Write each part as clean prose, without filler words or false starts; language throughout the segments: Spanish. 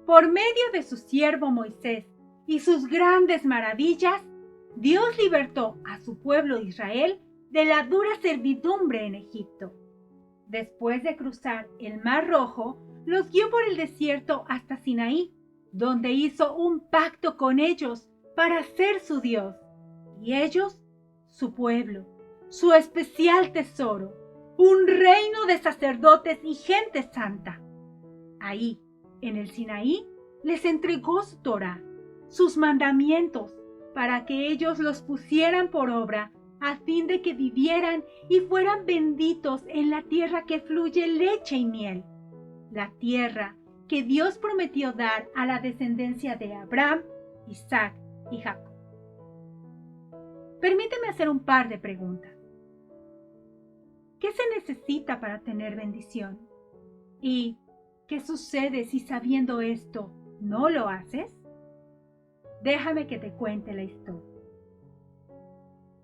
Por medio de su siervo Moisés y sus grandes maravillas, Dios libertó a su pueblo Israel de la dura servidumbre en Egipto. Después de cruzar el Mar Rojo, los guió por el desierto hasta Sinaí, donde hizo un pacto con ellos para ser su Dios, y ellos su pueblo, su especial tesoro, un reino de sacerdotes y gente santa. Ahí, en el Sinaí, les entregó su Torá, sus mandamientos, para que ellos los pusieran por obra, a fin de que vivieran y fueran benditos en la tierra que fluye leche y miel, la tierra que Dios prometió dar a la descendencia de Abraham, Isaac y Jacob. Permíteme hacer un par de preguntas. ¿Qué se necesita para tener bendición? ¿Y qué sucede si sabiendo esto no lo haces? Déjame que te cuente la historia.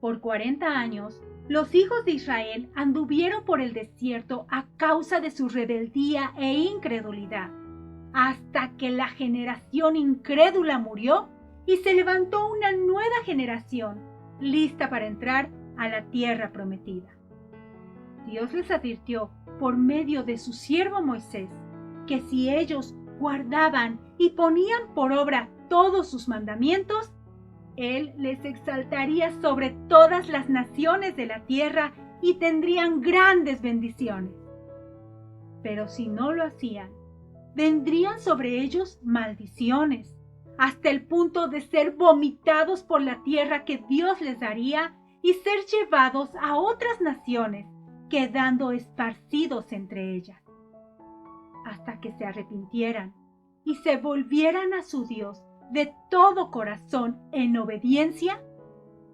Por 40 años, los hijos de Israel anduvieron por el desierto a causa de su rebeldía e incredulidad, hasta que la generación incrédula murió y se levantó una nueva generación lista para entrar a la tierra prometida. Dios les advirtió por medio de su siervo Moisés que si ellos guardaban y ponían por obra todos sus mandamientos, Él les exaltaría sobre todas las naciones de la tierra y tendrían grandes bendiciones. Pero si no lo hacían, vendrían sobre ellos maldiciones, hasta el punto de ser vomitados por la tierra que Dios les daría y ser llevados a otras naciones, quedando esparcidos entre ellas. Hasta que se arrepintieran y se volvieran a su Dios de todo corazón en obediencia,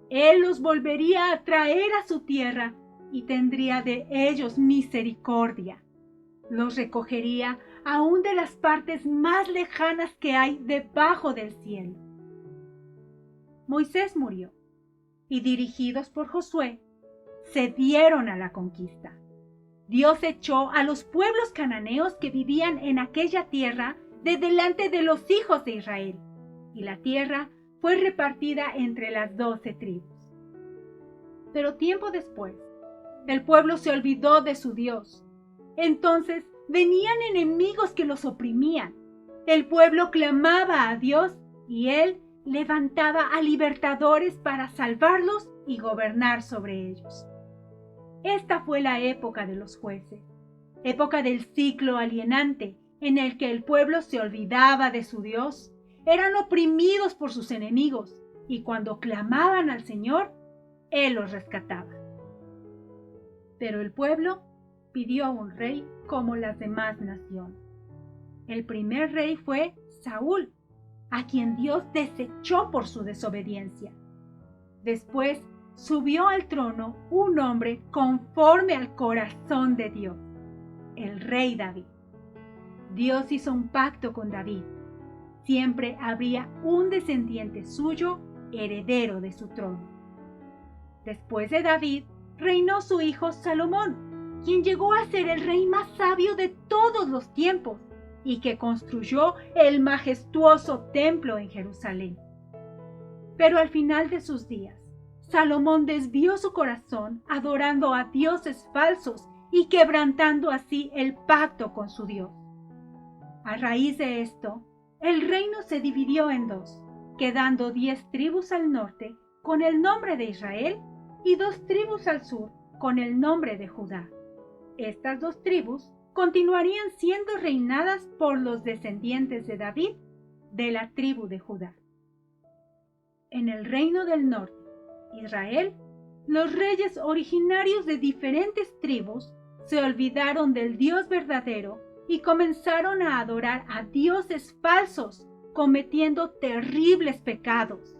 Él los volvería a traer a su tierra y tendría de ellos misericordia. Los recogería aún de las partes más lejanas que hay debajo del cielo. Moisés murió, y dirigidos por Josué, se dieron a la conquista. Dios echó a los pueblos cananeos que vivían en aquella tierra de delante de los hijos de Israel, y la tierra fue repartida entre las 12 tribus. Pero tiempo después, el pueblo se olvidó de su Dios. Entonces venían enemigos que los oprimían. El pueblo clamaba a Dios y Él levantaba a libertadores para salvarlos y gobernar sobre ellos. Esta fue la época de los jueces, época del ciclo alienante en el que el pueblo se olvidaba de su Dios, eran oprimidos por sus enemigos y cuando clamaban al Señor, Él los rescataba. Pero el pueblo pidió un rey como las demás naciones. El primer rey fue Saúl, a quien Dios desechó por su desobediencia. Después subió al trono un hombre conforme al corazón de Dios, el rey David. Dios hizo un pacto con David. Siempre habría un descendiente suyo, heredero de su trono. Después de David, reinó su hijo Salomón, quien llegó a ser el rey más sabio de todos los tiempos y que construyó el majestuoso templo en Jerusalén. Pero al final de sus días, Salomón desvió su corazón adorando a dioses falsos y quebrantando así el pacto con su Dios. A raíz de esto, el reino se dividió en dos, quedando 10 tribus al norte con el nombre de Israel y 2 tribus al sur con el nombre de Judá. Estas 2 tribus continuarían siendo reinadas por los descendientes de David de la tribu de Judá. En el reino del norte, Israel, los reyes originarios de diferentes tribus se olvidaron del Dios verdadero y comenzaron a adorar a dioses falsos, cometiendo terribles pecados.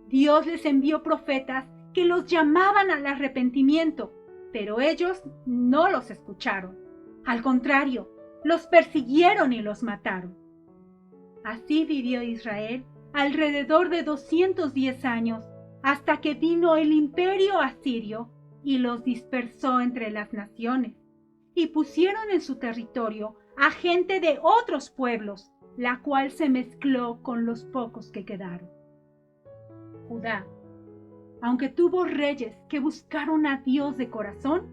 Dios les envió profetas que los llamaban al arrepentimiento, pero ellos no los escucharon. Al contrario, los persiguieron y los mataron. Así vivió Israel alrededor de 210 años, hasta que vino el imperio asirio y los dispersó entre las naciones, y pusieron en su territorio a gente de otros pueblos la cual se mezcló con los pocos que quedaron. Judá, aunque tuvo reyes que buscaron a Dios de corazón,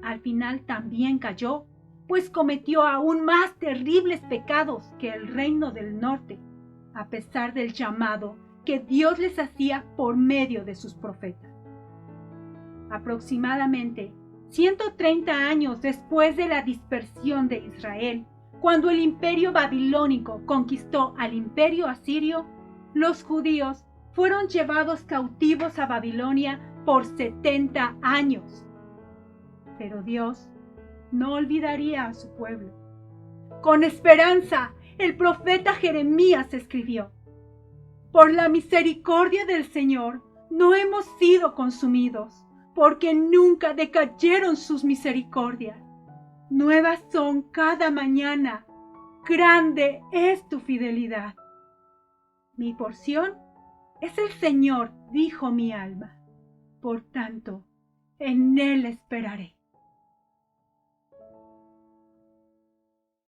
al final también cayó, pues cometió aún más terribles pecados que el reino del norte, a pesar del llamado que Dios les hacía por medio de sus profetas. Aproximadamente 130 años después de la dispersión de Israel, cuando el imperio babilónico conquistó al imperio asirio, los judíos fueron llevados cautivos a Babilonia por 70 años. Pero Dios no olvidaría a su pueblo. Con esperanza, el profeta Jeremías escribió: por la misericordia del Señor no hemos sido consumidos, porque nunca decayeron sus misericordias. Nuevas son cada mañana, grande es tu fidelidad. Mi porción es el Señor, dijo mi alma. Por tanto, en Él esperaré.